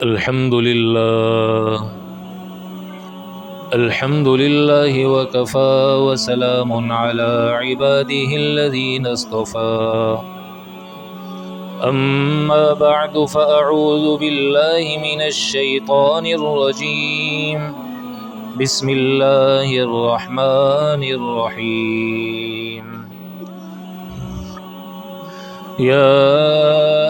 الحمد لله وكفى وسلام على عباده الذين اصطفى أما بعد فأعوذ بالله من الشيطان الرجيم بسم الله الرحمن الرحيم يا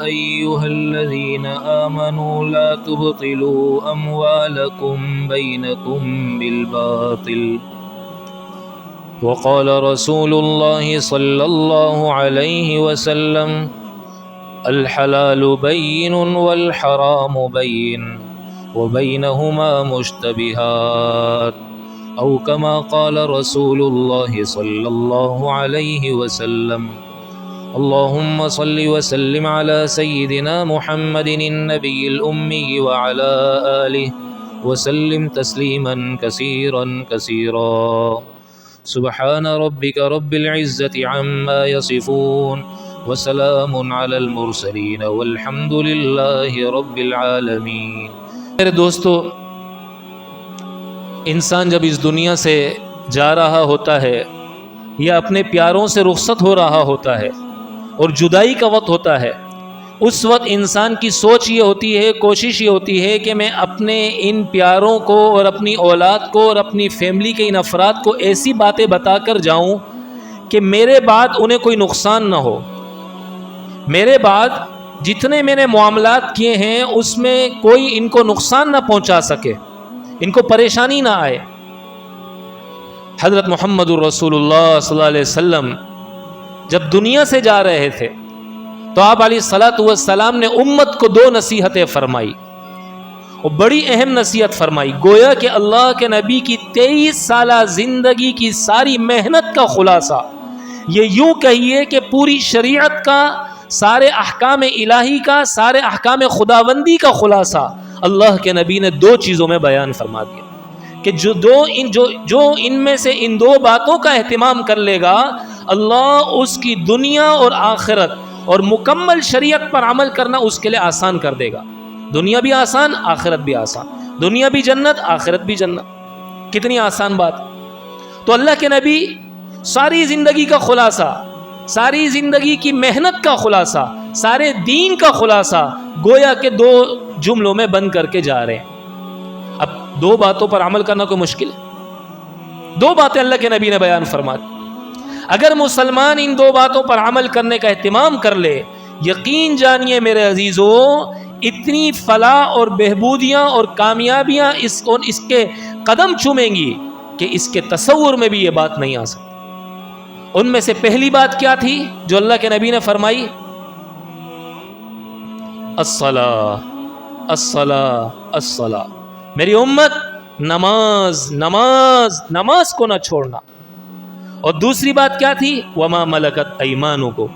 أيها الذين آمنوا لا تبطلوا أموالكم بينكم بالباطل وقال رسول الله صلى الله عليه وسلم الحلال بين والحرام بين وبينهما مشتبهات أو كما قال رسول الله صلى الله عليه وسلم اللهم صل وسلم على سيدنا محمد النبي الأمي وعلى آله وسلم تسليما كثيرا كثيرا سبحان ربك رب العزة عما يصفون وسلام على المرسلين والحمد لله رب العالمين۔ میرے دوستو، انسان جب اس دنیا سے جا رہا ہوتا ہے یا اپنے پیاروں سے رخصت ہو رہا ہوتا ہے اور جدائی کا وقت ہوتا ہے، اس وقت انسان کی سوچ یہ ہوتی ہے، کوشش یہ ہوتی ہے کہ میں اپنے ان پیاروں کو اور اپنی اولاد کو اور اپنی فیملی کے ان افراد کو ایسی باتیں بتا کر جاؤں کہ میرے بعد انہیں کوئی نقصان نہ ہو، میرے بعد جتنے میں نے معاملات کیے ہیں اس میں کوئی ان کو نقصان نہ پہنچا سکے، ان کو پریشانی نہ آئے۔ حضرت محمد الرسول اللہ صلی اللہ علیہ وسلم جب دنیا سے جا رہے تھے تو آپ علیہ الصلاۃ والسلام نے امت کو دو نصیحتیں فرمائی، اور بڑی اہم نصیحت فرمائی۔ گویا کہ اللہ کے نبی کی 23 سالہ زندگی کی ساری محنت کا خلاصہ، یہ یوں کہیے کہ پوری شریعت کا، سارے احکام الہی کا، سارے احکام خداوندی کا خلاصہ اللہ کے نبی نے دو چیزوں میں بیان فرما دیا کہ جو ان میں سے ان دو باتوں کا اہتمام کر لے گا، اللہ اس کی دنیا اور آخرت اور مکمل شریعت پر عمل کرنا اس کے لیے آسان کر دے گا۔ دنیا بھی آسان، آخرت بھی آسان، دنیا بھی جنت، آخرت بھی جنت۔ کتنی آسان بات۔ تو اللہ کے نبی ساری زندگی کا خلاصہ، ساری زندگی کی محنت کا خلاصہ، سارے دین کا خلاصہ گویا کہ دو جملوں میں بند کر کے جا رہے ہیں۔ اب دو باتوں پر عمل کرنا کوئی مشکل ہے؟ دو باتیں اللہ کے نبی نے بیان فرما دی۔ اگر مسلمان ان دو باتوں پر عمل کرنے کا اہتمام کر لے، یقین جانیے میرے عزیزو، اتنی فلاح اور بہبودیاں اور کامیابیاں اس کے قدم چومیں گی کہ اس کے تصور میں بھی یہ بات نہیں آ سکتی۔ ان میں سے پہلی بات کیا تھی جو اللہ کے نبی نے فرمائی؟ الصلاۃ الصلاۃ الصلاۃ، میری امت نماز نماز نماز کو نہ چھوڑنا۔ اور دوسری بات کیا تھی؟ وما ملکت ایمانکم،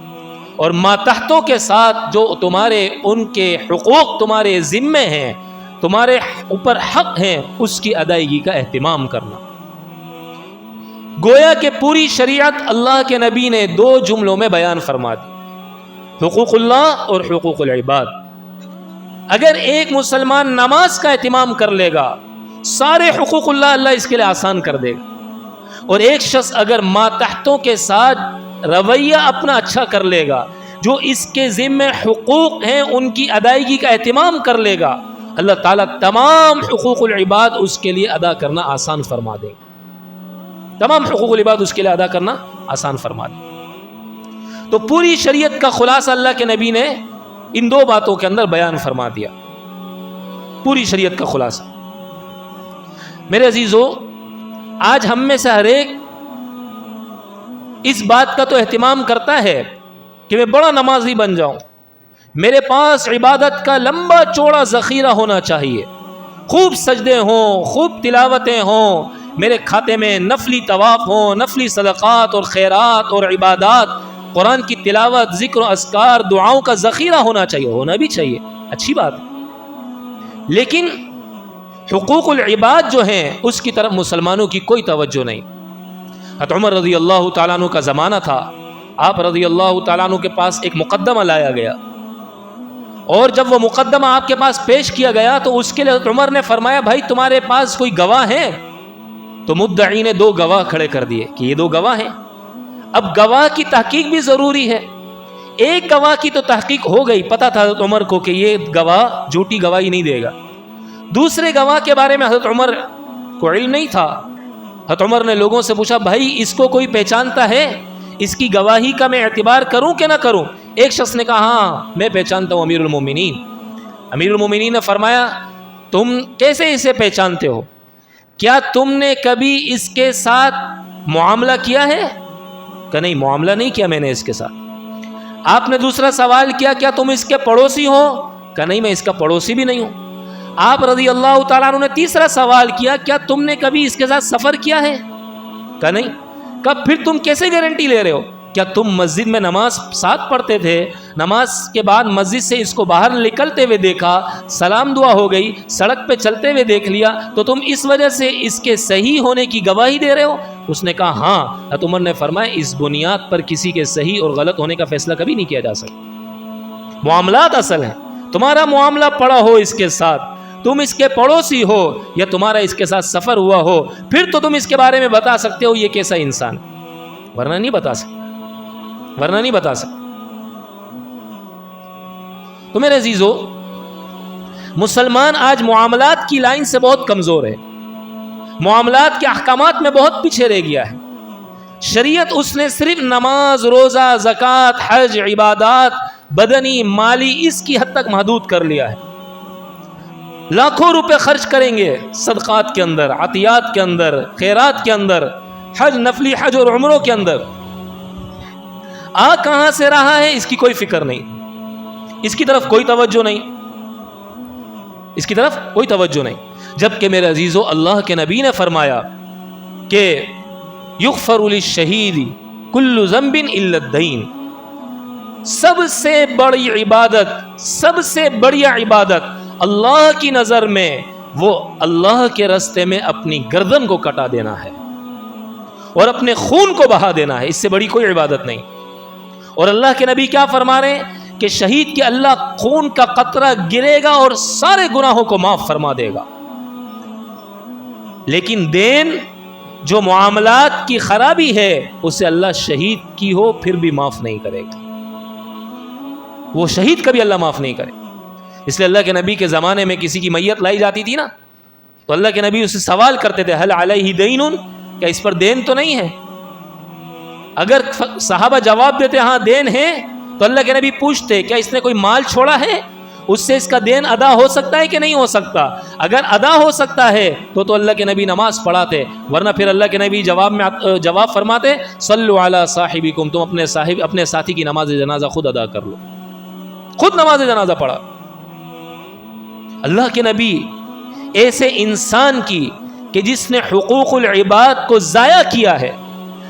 اور ماتحتوں کے ساتھ جو تمہارے ان کے حقوق تمہارے ذمے ہیں، تمہارے اوپر حق ہیں، اس کی ادائیگی کا اہتمام کرنا۔ گویا کہ پوری شریعت اللہ کے نبی نے دو جملوں میں بیان فرما دی، حقوق اللہ اور حقوق العباد۔ اگر ایک مسلمان نماز کا اہتمام کر لے گا، سارے حقوق اللہ اس کے لیے آسان کر دے گا۔ اور ایک شخص اگر ماتحتوں کے ساتھ رویہ اپنا اچھا کر لے گا، جو اس کے ذمہ حقوق ہیں ان کی ادائیگی کا اہتمام کر لے گا، اللہ تعالیٰ تمام حقوق العباد اس کے لیے ادا کرنا آسان فرما دے گا۔ تمام حقوق العباد اس کے لیے ادا کرنا آسان فرما دے گا۔ تو پوری شریعت کا خلاصہ اللہ کے نبی نے ان دو باتوں کے اندر بیان فرما دیا، پوری شریعت کا خلاصہ۔ میرے عزیزو، آج ہم میں سے ہر ایک اس بات کا تو اہتمام کرتا ہے کہ میں بڑا نمازی بن جاؤں، میرے پاس عبادت کا لمبا چوڑا ذخیرہ ہونا چاہیے، خوب سجدے ہوں، خوب تلاوتیں ہوں، میرے کھاتے میں نفلی طواف ہوں، نفلی صدقات اور خیرات اور عبادات، قرآن کی تلاوت، ذکر و اذکار، دعاؤں کا ذخیرہ ہونا چاہیے، ہونا بھی چاہیے، اچھی بات ہے۔ لیکن حقوق العباد جو ہیں اس کی طرف مسلمانوں کی کوئی توجہ نہیں۔ حضرت عمر رضی اللہ تعالیٰ عنہ کا زمانہ تھا، آپ رضی اللہ تعالیٰ عنہ کے پاس ایک مقدمہ لایا گیا، اور جب وہ مقدمہ آپ کے پاس پیش کیا گیا تو اس کے لیے حضرت عمر نے فرمایا بھائی تمہارے پاس کوئی گواہ ہے؟ تو مدعی نے 2 گواہ کھڑے کر دیے کہ یہ 2 گواہ ہیں. اب گواہ کی تحقیق بھی ضروری ہے. ایک گواہ کی تو تحقیق ہو گئی، پتہ تھا حضرت عمر کو کہ یہ گواہ جھوٹی گواہی نہیں دے گا. دوسرے گواہ کے بارے میں حضرت عمر کو علم نہیں تھا. حضرت عمر نے لوگوں سے پوچھا بھائی اس کو کوئی پہچانتا ہے؟ اس کی گواہی کا میں اعتبار کروں کہ نہ کروں؟ ایک شخص نے کہا ہاں میں پہچانتا ہوں امیر المومنین. امیر المومنین نے فرمایا تم کیسے اسے پہچانتے ہو؟ کیا تم نے کبھی اس کے ساتھ معاملہ کیا ہے؟ کہ نہیں معاملہ نہیں کیا میں نے اس کے ساتھ. آپ نے دوسرا سوال کیا کیا تم اس کے پڑوسی ہو؟ کہ نہیں میں اس کا پڑوسی بھی نہیں ہوں. آپ رضی اللہ تعالیٰ عنہ نے تیسرا سوال کیا کیا تم نے کبھی اس کے ساتھ سفر کیا ہے؟ کہ نہیں. کب پھر تم کیسے گارنٹی لے رہے ہو؟ کیا تم مسجد میں نماز ساتھ پڑھتے تھے، نماز کے بعد مسجد سے اس کو باہر نکلتے ہوئے دیکھا، سلام دعا ہو گئی، سڑک پہ چلتے ہوئے دیکھ لیا، تو تم اس وجہ سے اس کے صحیح ہونے کی گواہی دے رہے ہو؟ اس نے کہا ہاں. حضرت عمر نے فرمایا اس بنیاد پر کسی کے صحیح اور غلط ہونے کا فیصلہ کبھی نہیں کیا جا سکتا. معاملات اصل ہیں. تمہارا معاملہ پڑا ہو اس کے ساتھ، تم اس کے پڑوسی ہو یا تمہارا اس کے ساتھ سفر ہوا ہو، پھر تو تم اس کے بارے میں بتا سکتے ہو یہ کیسا انسان، ورنہ نہیں بتا سکتے. تو میرے عزیزو، مسلمان آج معاملات کی لائن سے بہت کمزور ہے، معاملات کے احکامات میں بہت پیچھے رہ گیا ہے. شریعت اس نے صرف نماز، روزہ، زکوٰۃ، حج، عبادات بدنی، مالی اس کی حد تک محدود کر لیا ہے. لاکھوں روپے خرچ کریں گے صدقات کے اندر، عطیات کے اندر، خیرات کے اندر، حج، نفلی حج اور عمروں کے اندر. کہاں سے رہا ہے اس کی کوئی فکر نہیں، اس کی طرف کوئی توجہ نہیں. جبکہ میرے عزیزو اللہ کے نبی نے فرمایا کہ یغفر للشہید کل ذنب الا الدین. سب سے بڑی عبادت اللہ کی نظر میں وہ اللہ کے راستے میں اپنی گردن کو کٹا دینا ہے اور اپنے خون کو بہا دینا ہے. اس سے بڑی کوئی عبادت نہیں. اور اللہ کے نبی کیا فرما رہے ہیں کہ شہید کے اللہ خون کا قطرہ گرے گا اور سارے گناہوں کو معاف فرما دے گا. لیکن دین جو معاملات کی خرابی ہے اسے اللہ شہید کی ہو پھر بھی معاف نہیں کرے گا. وہ شہید کبھی اللہ معاف نہیں کرے. اس لیے اللہ کے نبی کے زمانے میں کسی کی میت لائی جاتی تھی نا، تو اللہ کے نبی اسے سوال کرتے تھے حل علیہ دین، کیا اس پر دین تو نہیں ہے؟ اگر صحابہ جواب دیتے ہاں دین ہے، تو اللہ کے نبی پوچھتے کیا اس نے کوئی مال چھوڑا ہے، اس سے اس کا دین ادا ہو سکتا ہے کہ نہیں ہو سکتا؟ اگر ادا ہو سکتا ہے تو اللہ کے نبی نماز پڑھاتے، ورنہ پھر اللہ کے نبی جواب فرماتے صلوا علی صاحبکم، تم اپنے ساتھی کی نماز جنازہ خود ادا کر لو. خود نماز جنازہ پڑھا. اللہ کے نبی ایسے انسان کی کہ جس نے حقوق العباد کو ضائع کیا ہے،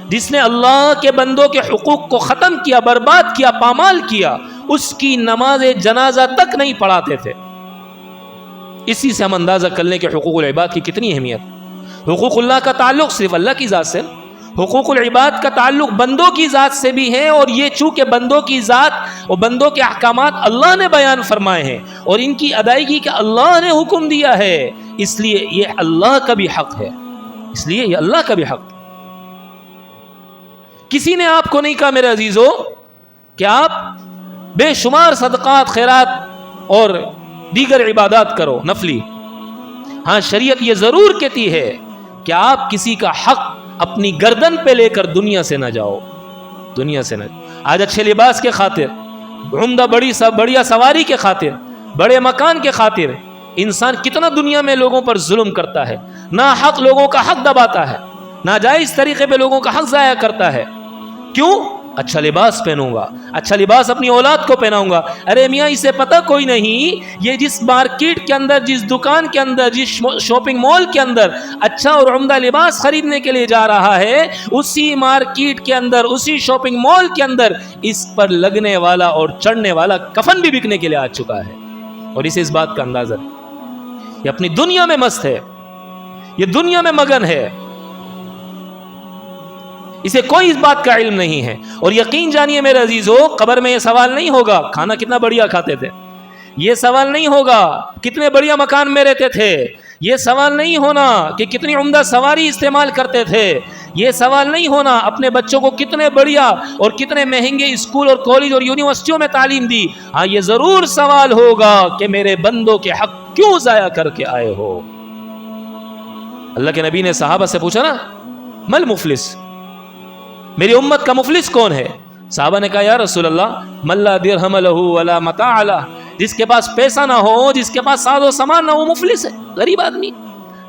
جس نے اللہ کے بندوں کے حقوق کو ختم کیا، برباد کیا، پامال کیا، اس کی نماز جنازہ تک نہیں پڑھاتے تھے. اسی سے ہم اندازہ کر لیں کہ حقوق العباد کی کتنی اہمیت. حقوق اللہ کا تعلق صرف اللہ کی ذات سے، حقوق العباد کا تعلق بندوں کی ذات سے بھی ہے، اور یہ چونکہ بندوں کی ذات اور بندوں کے احکامات اللہ نے بیان فرمائے ہیں اور ان کی ادائیگی کا اللہ نے حکم دیا ہے، اس لیے یہ اللہ کا بھی حق ہے. کسی نے آپ کو نہیں کہا میرے عزیزو کہ آپ بے شمار صدقات، خیرات اور دیگر عبادات کرو نفلی. ہاں شریعت یہ ضرور کہتی ہے کہ آپ کسی کا حق اپنی گردن پہ لے کر دنیا سے نہ جاؤ. آج اچھے لباس کے خاطر، عمدہ بڑھیا سواری کے خاطر، بڑے مکان کے خاطر انسان کتنا دنیا میں لوگوں پر ظلم کرتا ہے، ناحق لوگوں کا حق دباتا ہے، ناجائز طریقے پہ لوگوں کا حق ضائع کرتا ہے. کیوں؟ اچھا لباس پہنوں گا، اچھا لباس اپنی اولاد کو پہناؤں گا. ارے میاں اسے پتہ کوئی نہیں یہ جس مارکیٹ کے اندر، جس دکان کے اندر، جس شاپنگ مال کے اندر اچھا اور عمدہ لباس خریدنے کے لیے جا رہا ہے، اسی مارکیٹ کے اندر، اسی شاپنگ مال کے اندر اس پر لگنے والا اور چڑھنے والا کفن بھی بکنے کے لیے آ چکا ہے. اور اسے اس بات کا اندازہ یہ اپنی دنیا میں مست ہے، یہ دنیا میں مگن ہے، اسے کوئی اس بات کا علم نہیں ہے. اور یقین جانیے میرے عزیزو، قبر میں یہ سوال نہیں ہوگا کھانا کتنا بڑھیا کھاتے تھے، یہ سوال نہیں ہوگا کتنے بڑھیا مکان میں رہتے تھے، یہ سوال نہیں ہونا کہ کتنی عمدہ سواری استعمال کرتے تھے، یہ سوال نہیں ہونا اپنے بچوں کو کتنے بڑھیا اور کتنے مہنگے اسکول اور کالج اور یونیورسٹیوں میں تعلیم دی. ہاں یہ ضرور سوال ہوگا کہ میرے بندوں کے حق کیوں ضائع کر کے آئے ہو. اللہ کے نبی نے صحابہ سے پوچھا نا مل مفلس، میری امت کا مفلس کون ہے؟ صحابہ نے کہا یا رسول اللہ من لا درہم لہ ولا متاع لہ، جس کے پاس پیسہ نہ ہو، جس کے پاس ساز و سامان نہ ہو، مفلس ہے، غریب آدمی.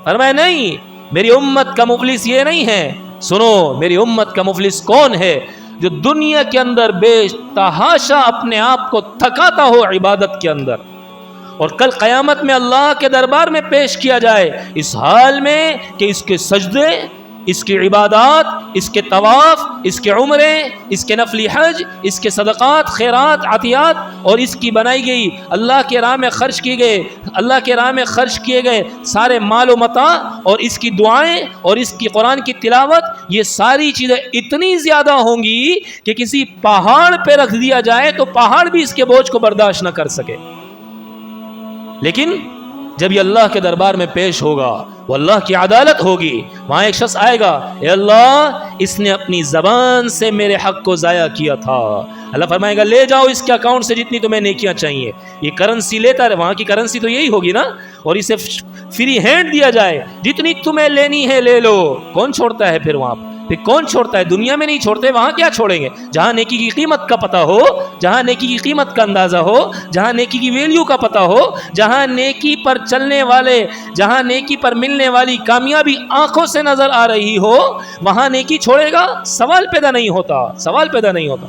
فرمایا نہیں، میری امت کا مفلس یہ نہیں ہے. سنو میری امت کا مفلس کون ہے؟ جو دنیا کے اندر بے تحاشا اپنے آپ کو تھکاتا ہو عبادت کے اندر، اور کل قیامت میں اللہ کے دربار میں پیش کیا جائے اس حال میں کہ اس کے سجدے، اس کی عبادات، اس کے طواف، اس کے عمرے، اس کے نفلی حج، اس کے صدقات، خیرات، عطیات، اور اس کی بنائی گئی اللہ کے راہ میں خرچ کیے گئے، اللہ کے راہ میں خرچ کیے گئے سارے مال و متاع، اور اس کی دعائیں اور اس کی قرآن کی تلاوت، یہ ساری چیزیں اتنی زیادہ ہوں گی کہ کسی پہاڑ پہ رکھ دیا جائے تو پہاڑ بھی اس کے بوجھ کو برداشت نہ کر سکے. لیکن جب یہ اللہ کے دربار میں پیش ہوگا، وہ اللہ کی عدالت ہوگی، وہاں ایک شخص آئے گا، اے اللہ اس نے اپنی زبان سے میرے حق کو ضائع کیا تھا. اللہ فرمائے گا لے جاؤ اس کے اکاؤنٹ سے جتنی تمہیں نیکیاں چاہیے. یہ کرنسی لیتا ہے، وہاں کی کرنسی تو یہی ہوگی نا، اور اسے فری ہینڈ دیا جائے، جتنی تمہیں لینی ہے لے لو. کون چھوڑتا ہے پھر وہاں؟ پھر کون چھوڑتا ہے؟ دنیا میں نہیں چھوڑتے، وہاں کیا چھوڑیں گے؟ جہاں نیکی کی قیمت کا پتہ ہو، جہاں نیکی کی قیمت کا اندازہ ہو، جہاں نیکی کی ویلیو کا پتہ ہو، جہاں نیکی پر چلنے والے، جہاں نیکی پر ملنے والی کامیابی آنکھوں سے نظر آ رہی ہو، وہاں نیکی چھوڑے گا؟ سوال پیدا نہیں ہوتا، سوال پیدا نہیں ہوتا.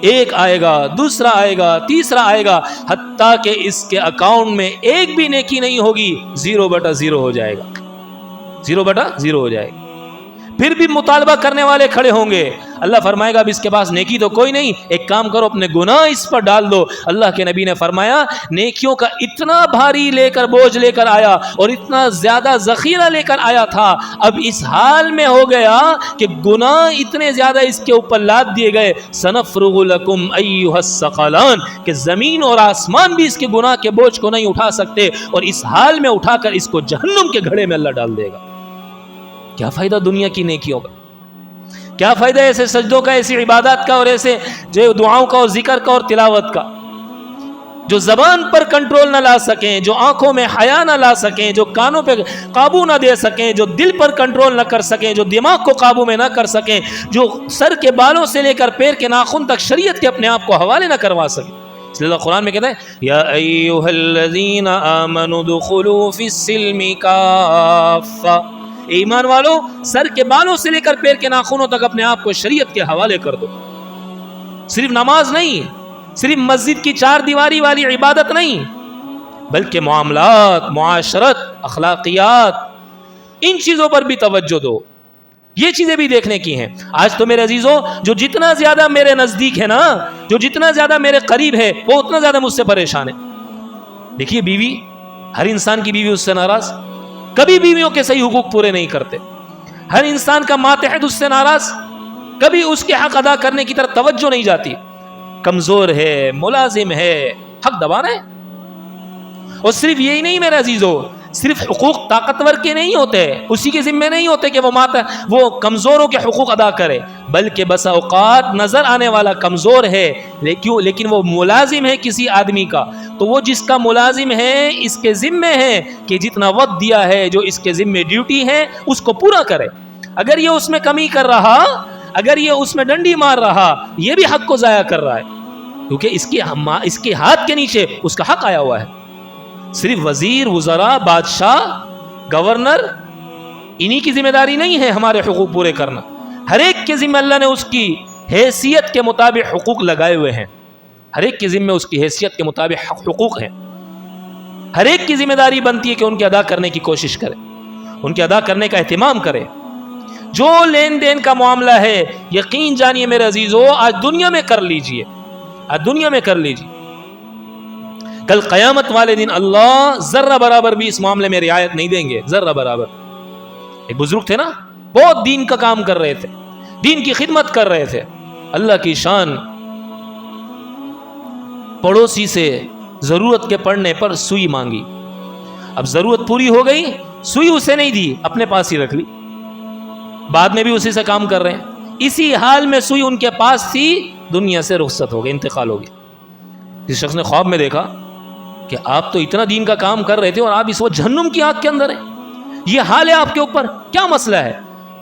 ایک آئے گا، دوسرا آئے گا، تیسرا آئے گا، حتیٰ کہ اس کے اکاؤنٹ میں ایک بھی نیکی نہیں ہوگی، 0/0 ہو جائے گا، 0/0 ہو جائے گا. پھر بھی مطالبہ کرنے والے کھڑے ہوں گے. اللہ فرمائے گا اب اس کے پاس نیکی تو کوئی نہیں، ایک کام کرو اپنے گناہ اس پر ڈال دو. اللہ کے نبی نے فرمایا نیکیوں کا اتنا بھاری بوجھ لے کر آیا اور اتنا زیادہ ذخیرہ لے کر آیا تھا، اب اس حال میں ہو گیا کہ گناہ اتنے زیادہ اس کے اوپر لاد دیے گئے، سنفرغ لکم ایھا الثقلان، کہ زمین اور آسمان بھی اس کے گناہ کے بوجھ کو نہیں اٹھا سکتے، اور اس حال میں اٹھا کر اس کو جہنم کے گھڑے میں اللہ ڈال دے گا. کیا فائدہ دنیا کی نیکیوں کا؟ کیا فائدہ ایسے سجدوں کا، ایسی عبادات کا، اور ایسے جو دعاؤں کا اور ذکر کا اور تلاوت کا، جو زبان پر کنٹرول نہ لا سکیں، جو آنکھوں میں حیا نہ لا سکیں، جو کانوں پہ قابو نہ دے سکیں، جو دل پر کنٹرول نہ کر سکیں، جو دماغ کو قابو میں نہ کر سکیں، جو سر کے بالوں سے لے کر پیر کے ناخن تک شریعت کے اپنے آپ کو حوالے نہ کروا سکیں. اس لیے اللہ قرآن میں کہتا ہے یا ایھا الذین آمنوا ادخلوا فی السلم کافہ، ایمان والو سر کے بالوں سے لے کر پیر کے ناخنوں تک اپنے آپ کو شریعت کے حوالے کر دو. صرف نماز نہیں، صرف مسجد کی 4 دیواری والی عبادت نہیں، بلکہ معاملات، معاشرت، اخلاقیات، ان چیزوں پر بھی توجہ دو. یہ چیزیں بھی دیکھنے کی ہیں. آج تو میرے عزیزوں جو جتنا زیادہ میرے نزدیک ہے نا، جو جتنا زیادہ میرے قریب ہے، وہ اتنا زیادہ مجھ سے پریشان ہے. دیکھیے بیوی، ہر انسان کی بیوی اس سے ناراض، کبھی بیویوں کے صحیح حقوق پورے نہیں کرتے. ہر انسان کا ماتحت اس سے ناراض، کبھی اس کے حق ادا کرنے کی طرف توجہ نہیں جاتی. کمزور ہے، ملازم ہے، حق دبانا ہے. اور صرف یہی نہیں میرے عزیزو، صرف حقوق طاقتور کے نہیں ہوتے، اسی کے ذمہ نہیں ہوتے کہ وہ کمزوروں کے حقوق ادا کرے، بلکہ بسا اوقات نظر آنے والا کمزور ہے لیکن وہ ملازم ہے کسی آدمی کا، تو وہ جس کا ملازم ہے اس کے ذمہ ہے کہ جتنا وقت دیا ہے، جو اس کے ذمہ ڈیوٹی ہے، اس کو پورا کرے. اگر یہ اس میں کمی کر رہا، اگر یہ اس میں ڈنڈی مار رہا، یہ بھی حق کو ضائع کر رہا ہے، کیونکہ اس کے ہاتھ کے نیچے اس کا حق آیا ہوا ہے. صرف وزیر، وزراء، بادشاہ، گورنر، انہی کی ذمہ داری نہیں ہے ہمارے حقوق پورے کرنا. ہر ایک کے ذمہ اللہ نے اس کی حیثیت کے مطابق حقوق لگائے ہوئے ہیں. ہر ایک کے ذمہ اس کی حیثیت کے مطابق حقوق ہیں. ہر ایک کی ذمہ داری بنتی ہے کہ ان کے ادا کرنے کی کوشش کرے، ان کے ادا کرنے کا اہتمام کرے. جو لین دین کا معاملہ ہے، یقین جانیے میرے عزیزو، آج دنیا میں کر لیجئے، آج دنیا میں کر لیجئے. کل قیامت والے دن اللہ ذرہ برابر بھی اس معاملے میں رعایت نہیں دیں گے، ذرہ برابر. ایک بزرگ تھے نا، بہت دین کا کام کر رہے تھے، دین کی خدمت کر رہے تھے. اللہ کی شان پڑوسی سے ضرورت کے پڑنے پر سوئی مانگی. اب ضرورت پوری ہو گئی, سوئی اسے نہیں دی, اپنے پاس ہی رکھ لی, بعد میں بھی اسی سے کام کر رہے ہیں. اسی حال میں سوئی ان کے پاس تھی, دنیا سے رخصت ہو گئی, انتقال ہو گیا. جس شخص نے خواب میں دیکھا کہ آپ تو اتنا دین کا کام کر رہے تھے اور آپ اس وقت جہنم کی آگ کے اندر ہیں, یہ حال ہے آپ کے اوپر, کیا مسئلہ ہے؟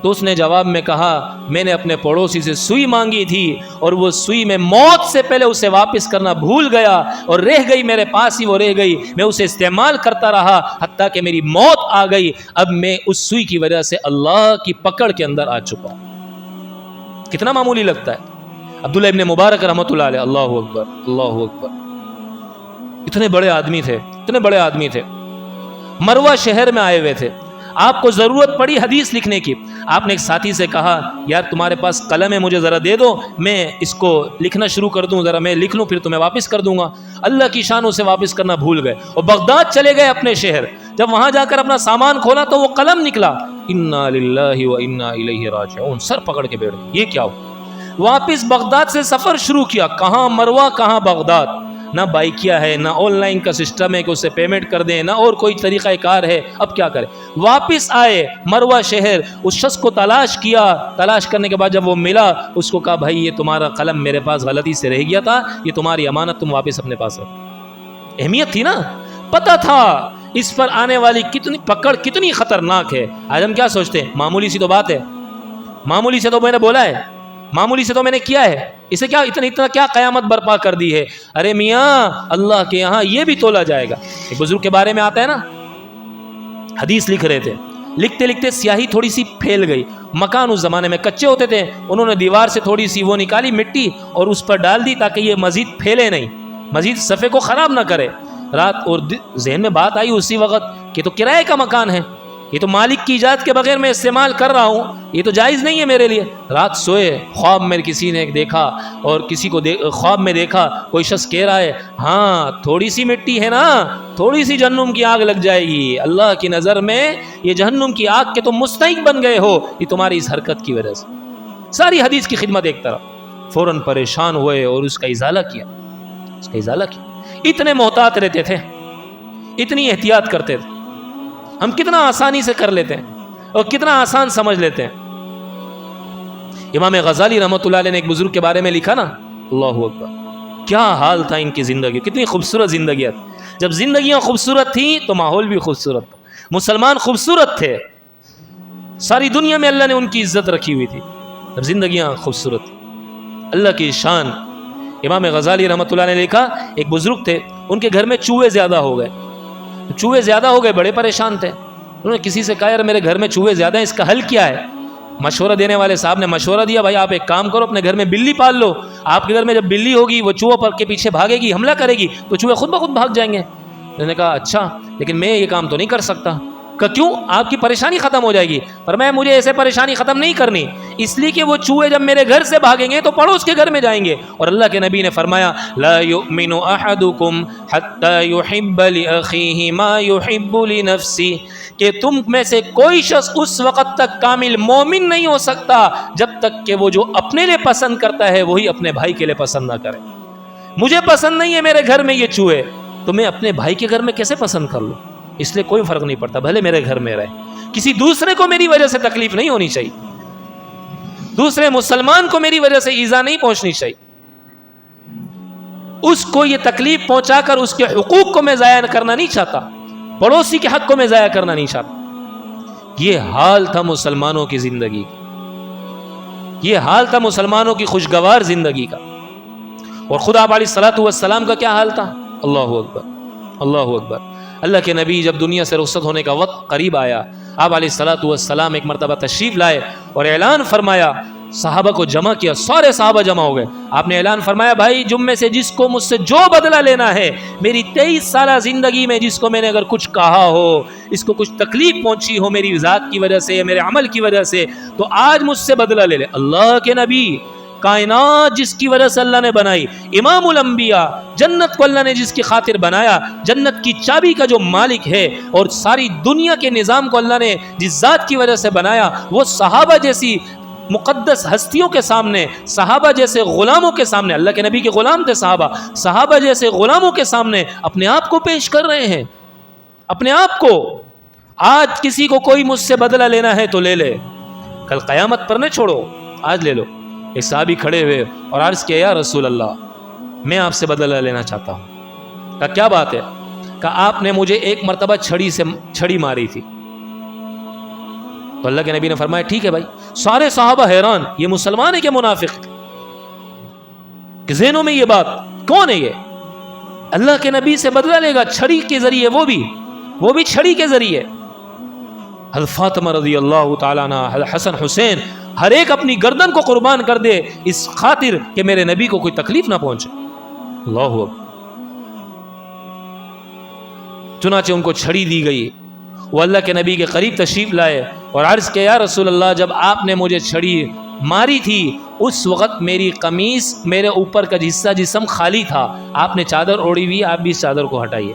تو اس نے جواب میں کہا, میں نے اپنے پڑوسی سے سوئی مانگی تھی اور وہ سوئی میں موت سے پہلے اسے واپس کرنا بھول گیا اور رہ گئی میرے پاس ہی, وہ رہ گئی, میں اسے استعمال کرتا رہا حتیٰ کہ میری موت آ گئی. اب میں اس سوئی کی وجہ سے اللہ کی پکڑ کے اندر آ چکا ہوں. کتنا معمولی لگتا ہے. عبداللہ ابن مبارک رحمۃ اللہ علیہ, اللہ اکبر اللہ اکبر, اتنے بڑے آدمی تھے, اتنے بڑے آدمی تھے. مروہ شہر میں آئے ہوئے تھے, آپ کو ضرورت پڑی حدیث لکھنے کی. آپ نے ایک ساتھی سے کہا, یار تمہارے پاس قلم ہے, مجھے ذرا دے دو, میں اس کو لکھنا شروع کر دوں, ذرا میں لکھ لوں, پھر تمہیں واپس کر دوں گا. اللہ کی شان اسے واپس کرنا بھول گئے اور بغداد چلے گئے اپنے شہر. جب وہاں جا کر اپنا سامان کھولا تو وہ قلم نکلا, انا للہ و انا الیہ راجعون, سر پکڑ کے بیٹھ گئے, یہ کیا ہو؟ واپس بغداد سے سفر شروع کیا, کہاں مروہ کہاں بغداد. نہ بائکیا ہے, نہ آن لائن کا سسٹم ہے کہ اسے پیمنٹ کر دیں, نہ اور کوئی طریقہ کار ہے. اب کیا کرے؟ واپس آئے مروہ شہر, اس شخص کو تلاش کیا. تلاش کرنے کے بعد جب وہ ملا, اس کو کہا, بھائی یہ تمہارا قلم میرے پاس غلطی سے رہ گیا تھا, یہ تمہاری امانت, تم واپس اپنے پاس رکھو. اہمیت تھی نا, پتہ تھا اس پر آنے والی کتنی پکڑ کتنی خطرناک ہے. آج ہم کیا سوچتے ہیں, معمولی سی تو بات ہے, معمولی سے تو میں نے بولا ہے, معمولی سے تو میں نے کیا ہے, اسے کیا اتنا کیا قیامت برپا کر دی ہے. ارے میاں, اللہ کے یہاں یہ بھی تولا جائے گا. ایک بزرگ کے بارے میں آتا ہے نا, حدیث لکھ رہے تھے, لکھتے لکھتے سیاہی تھوڑی سی پھیل گئی. مکان اس زمانے میں کچے ہوتے تھے, انہوں نے دیوار سے تھوڑی سی وہ نکالی مٹی اور اس پر ڈال دی تاکہ یہ مزید پھیلے نہیں, مزید صفحے کو خراب نہ کرے. رات اور ذہن میں بات آئی اسی وقت کہ تو کرائے کا مکان ہے, یہ تو مالک کی اجازت کے بغیر میں استعمال کر رہا ہوں, یہ تو جائز نہیں ہے میرے لیے. رات سوئے, خواب میں کسی نے دیکھا اور کسی کو خواب میں دیکھا کوئی شخص کہہ رہا ہے, ہاں تھوڑی سی مٹی ہے نا, تھوڑی سی جہنم کی آگ لگ جائے گی. اللہ کی نظر میں یہ جہنم کی آگ کے تم مستحق بن گئے ہو, یہ تمہاری اس حرکت کی وجہ سے. ساری حدیث کی خدمت ایک طرف, فوراً پریشان ہوئے اور اس کا ازالہ کیا, اس کا ازالہ کیا. اتنے محتاط رہتے تھے, اتنی احتیاط کرتے تھے. ہم کتنا آسانی سے کر لیتے ہیں اور کتنا آسان سمجھ لیتے ہیں. امام غزالی رحمۃ اللہ علیہ نے ایک بزرگ کے بارے میں لکھا نا, اللہ اکبر, کیا حال تھا ان کی زندگی, کتنی خوبصورت زندگیاں. جب زندگیاں خوبصورت تھیں تو ماحول بھی خوبصورت تھا, مسلمان خوبصورت تھے, ساری دنیا میں اللہ نے ان کی عزت رکھی ہوئی تھی. جب زندگیاں خوبصورت تھیں, اللہ کی شان. امام غزالی رحمۃ اللہ نے لکھا, ایک بزرگ تھے, ان کے گھر میں چوہے زیادہ ہو گئے. چوہے زیادہ ہو گئے, بڑے پریشان تھے. انہوں نے کسی سے کہا, یار میرے گھر میں چوہے زیادہ ہیں, اس کا حل کیا ہے؟ مشورہ دینے والے صاحب نے مشورہ دیا, بھائی آپ ایک کام کرو, اپنے گھر میں بلی پال لو. آپ کے گھر میں جب بلی ہوگی وہ چوہوں پر کے پیچھے بھاگے گی, حملہ کرے گی, تو چوہے خود بخود بھاگ جائیں گے. انہوں نے کہا, اچھا, لیکن میں یہ کام تو نہیں کر سکتا. کہ کیوں؟ آپ کی پریشانی ختم ہو جائے گی. پر میں مجھے ایسے پریشانی ختم نہیں کرنی, اس لیے کہ وہ چوہے جب میرے گھر سے بھاگیں گے تو پڑوس کے گھر میں جائیں گے. اور اللہ کے نبی نے فرمایا, لا یؤمن احدکم حتی یحب لاخیہ ما یحب لنفسہ, کہ تم میں سے کوئی شخص اس وقت تک کامل مومن نہیں ہو سکتا جب تک کہ وہ جو اپنے لیے پسند کرتا ہے وہی اپنے بھائی کے لیے پسند نہ کرے. مجھے پسند نہیں ہے میرے گھر میں یہ چوہے, تو میں اپنے بھائی کے گھر میں کیسے پسند کر لوں؟ اس لیے کوئی فرق نہیں پڑتا, بھلے میرے گھر میں رہے, کسی دوسرے کو میری وجہ سے تکلیف نہیں ہونی چاہیے, دوسرے مسلمان کو میری وجہ سے ایذا نہیں پہنچنی چاہیے. اس کو یہ تکلیف پہنچا کر اس کے حقوق کو میں ضائع کرنا نہیں چاہتا, پڑوسی کے حق کو میں ضائع کرنا نہیں چاہتا. یہ حال تھا مسلمانوں کی زندگی کا, یہ حال تھا مسلمانوں کی خوشگوار زندگی کا. اور خدا علیہ الصلوۃ والسلام کا کیا حال تھا؟ اللہ اکبر, اللہ اکبر. اللہ کے نبی جب دنیا سے رخصت ہونے کا وقت قریب آیا, آپ علیہ الصلوۃ والسلام ایک مرتبہ تشریف لائے اور اعلان فرمایا, صحابہ کو جمع کیا, سارے صحابہ جمع ہو گئے. آپ نے اعلان فرمایا, بھائی جم میں سے جس کو مجھ سے جو بدلہ لینا ہے, میری 23 سالہ زندگی میں جس کو میں نے اگر کچھ کہا ہو, اس کو کچھ تکلیف پہنچی ہو میری ذات کی وجہ سے, میرے عمل کی وجہ سے, تو آج مجھ سے بدلہ لے لے. اللہ کے نبی, کائنات جس کی وجہ سے اللہ نے بنائی, امام الانبیاء, جنت کو اللہ نے جس کی خاطر بنایا, جنت کی چابی کا جو مالک ہے, اور ساری دنیا کے نظام کو اللہ نے جس ذات کی وجہ سے بنایا, وہ صحابہ جیسی مقدس ہستیوں کے سامنے، صحابہ جیسے غلاموں کے سامنے، اللہ کے نبی کے غلام تھے صحابہ جیسے غلاموں کے سامنے اپنے آپ کو پیش کر رہے ہیں، اپنے آپ کو۔ آج کسی کو کوئی مجھ سے بدلہ لینا ہے تو لے لے، کل قیامت پر نہ چھوڑو، آج لے لو۔ ایک صحابی کھڑے ہوئے اور عرض کیا یا رسول اللہ میں آپ سے بدلہ لینا چاہتا ہوں۔ کہا کیا بات ہے؟ کہا آپ نے مجھے ایک مرتبہ چھڑی ماری تھی۔ تو اللہ کے نبی نے فرمایا ٹھیک ہے بھائی۔ سارے صحابہ حیران، یہ مسلمان ہے کہ منافق؟ کہ ذہنوں میں یہ بات، کون ہے یہ اللہ کے نبی سے بدلہ لے گا چھڑی کے ذریعے، وہ بھی چھڑی کے ذریعے۔ حضرت فاطمہ رضی اللہ تعالیٰ عنہ، حضرت حسن حسین، ہر ایک اپنی گردن کو قربان کر دے اس خاطر کہ میرے نبی کو کوئی تکلیف نہ پہنچے۔ اللہ اکبر۔ چنانچہ ان کو چھڑی دی گئی، وہ اللہ کے نبی کے قریب تشریف لائے اور عرض کیا یا رسول اللہ جب آپ نے مجھے چھڑی ماری تھی اس وقت میری قمیص، میرے اوپر کا حصہ جسم خالی تھا، آپ نے چادر اوڑھی ہوئی، آپ بھی اس چادر کو ہٹائیے۔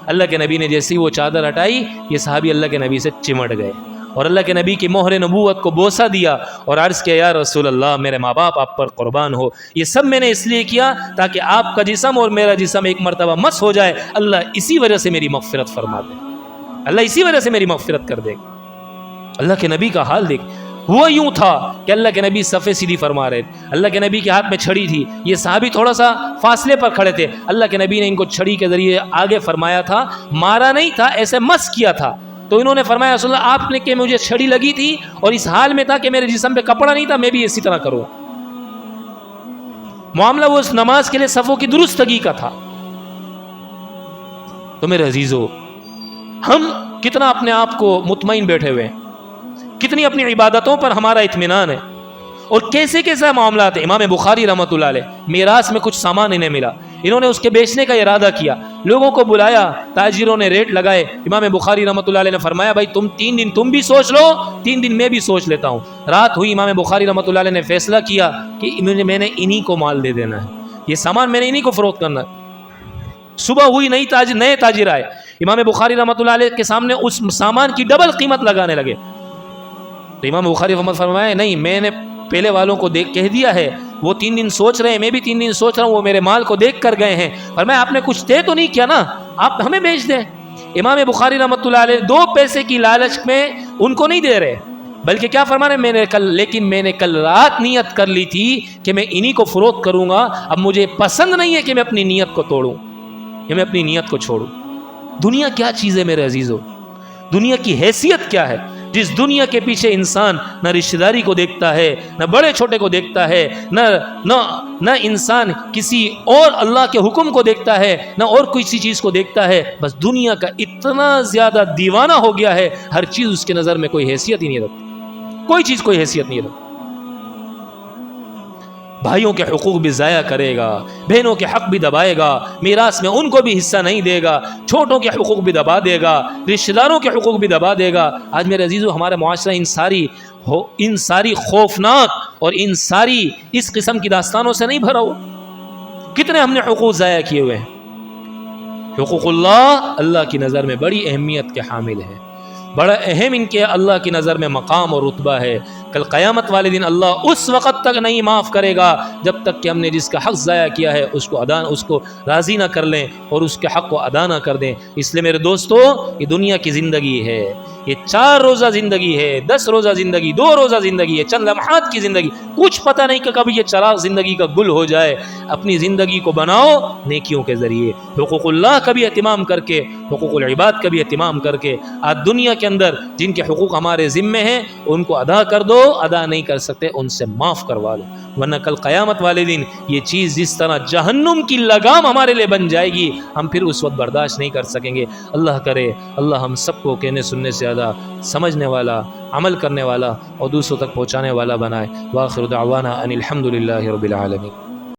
اللہ کے نبی نے جیسے ہی وہ چادر ہٹائی، یہ صحابی اللہ کے نبی سے چمٹ گئے اور اللہ کے نبی کی مہر نبوت کو بوسہ دیا اور عرض کیا یا رسول اللہ میرے ماں باپ آپ پر قربان ہو، یہ سب میں نے اس لیے کیا تاکہ آپ کا جسم اور میرا جسم ایک مرتبہ مس ہو جائے، اللہ اسی وجہ سے میری مغفرت فرما دے، اللہ اسی وجہ سے میری مغفرت کر دے۔ اللہ کے نبی کا حال دیکھ، وہ یوں تھا کہ اللہ کے نبی صفے سیدھی فرما رہے تھے، اللہ کے نبی کے ہاتھ میں چھڑی تھی، یہ صحابی تھوڑا سا فاصلے پر کھڑے تھے، اللہ کے نبی نے ان کو چھڑی کے ذریعے آگے فرمایا تھا، مارا نہیں تھا، ایسے مس کیا تھا۔ تو انہوں نے فرمایا رسول اللہ آپ نے کہ مجھے چھڑی لگی تھی اور اس حال میں تھا کہ میرے جسم پہ کپڑا نہیں تھا، میں بھی اسی طرح کروں۔ معاملہ وہ اس نماز کے لیے صفوں کی درستگی کا تھا۔ تو میرے عزیزو، ہم کتنا اپنے آپ کو مطمئن بیٹھے ہوئے ہیں، کتنی اپنی عبادتوں پر ہمارا اطمینان ہے، اور کیسے کیسے معاملات ہیں۔ امام بخاری رحمۃ اللہ علیہ میراث میں کچھ سامان انہیں ملا، انہوں نے اس کے بیچنے کا ارادہ کیا، لوگوں کو بلایا، تاجروں نے ریٹ لگائے، امام بخاری رحمۃ اللہ علیہ نے فرمایا بھائی تم 3 دن تم بھی سوچ لو، 3 دن میں بھی سوچ لیتا ہوں۔ رات ہوئی، امام بخاری رحمۃ اللہ علیہ نے فیصلہ کیا کہ میں نے انہی کو مال دے دینا ہے، یہ سامان میں نے انہی کو فروخت کرنا ہے۔ صبح ہوئی، نئے تاجر آئے، امام بخاری رحمۃ اللہ علیہ کے سامنے اس سامان کی ڈبل قیمت لگانے لگے۔ تو امام بخاری رحمۃ فرمایا نہیں، میں نے پہلے والوں کو کہہ دیا ہے، وہ 3 دن سوچ رہے ہیں، میں بھی 3 دن سوچ رہا ہوں، وہ میرے مال کو دیکھ کر گئے ہیں، فرمایا آپ نے کچھ دے تو نہیں کیا نا، آپ ہمیں بیچ دیں۔ امام بخاری رحمۃ اللہ علیہ 2 پیسے کی لالچ میں ان کو نہیں دے رہے، بلکہ کیا فرما رہے میں نے کل رات نیت کر لی تھی کہ میں انہی کو فروخت کروں گا، اب مجھے پسند نہیں ہے کہ میں اپنی نیت کو توڑوں یا میں اپنی نیت کو چھوڑوں۔ دنیا کیا چیز ہے میرے عزیزو، دنیا کی حیثیت کیا ہے، جس دنیا کے پیچھے انسان نہ رشتہ داری کو دیکھتا ہے، نہ بڑے چھوٹے کو دیکھتا ہے، نہ انسان کسی اور اللہ کے حکم کو دیکھتا ہے، نہ اور کسی چیز کو دیکھتا ہے، بس دنیا کا اتنا زیادہ دیوانہ ہو گیا ہے، ہر چیز اس کے نظر میں کوئی حیثیت ہی نہیں رکھتی، کوئی چیز کوئی حیثیت نہیں رکھتی۔ بھائیوں کے حقوق بھی ضائع کرے گا، بہنوں کے حق بھی دبائے گا، میراث میں ان کو بھی حصہ نہیں دے گا، چھوٹوں کے حقوق بھی دبا دے گا، رشتہ داروں کے حقوق بھی دبا دے گا۔ آج میرے عزیزو ہمارا معاشرہ ان ساری خوفناک اور ان ساری اس قسم کی داستانوں سے نہیں بھرا ہوا۔ کتنے ہم نے حقوق ضائع کیے ہوئے ہیں۔ حقوق اللہ کی نظر میں بڑی اہمیت کے حامل ہے، بڑا اہم ان کے اللہ کی نظر میں مقام اور رتبہ ہے۔ کل قیامت والے دن اللہ اس وقت تک نہیں معاف کرے گا جب تک کہ ہم نے جس کا حق ضائع کیا ہے اس کو راضی نہ کر لیں اور اس کے حق کو ادا نہ کر دیں۔ اس لیے میرے دوستو، یہ دنیا کی زندگی ہے، یہ 4 روزہ زندگی ہے، 10 روزہ زندگی، 2 روزہ زندگی ہے، چند لمحات کی زندگی، کچھ پتہ نہیں کہ کب یہ چراغ زندگی کا گل ہو جائے۔ اپنی زندگی کو بناؤ نیکیوں کے ذریعے، حقوق اللہ کا بھی اہتمام کر کے، حقوق العباد کا بھی اہتمام کر کے۔ آج دنیا کے اندر جن کے حقوق ہمارے ذمے ہیں ان کو ادا کر دو، ادا نہیں کر سکتے ان سے معاف کروا لو، ورنہ کل قیامت والے دن یہ چیز جس طرح جہنم کی لگام ہمارے لیے بن جائے گی، ہم پھر اس وقت برداشت نہیں کر سکیں گے۔ اللہ کرے اللہ ہم سب کو کہنے سننے سے زیادہ سمجھنے والا، عمل کرنے والا اور دوسروں تک پہنچانے والا بنائے۔ وآخر دعوانا ان الحمد للہ رب العالمین۔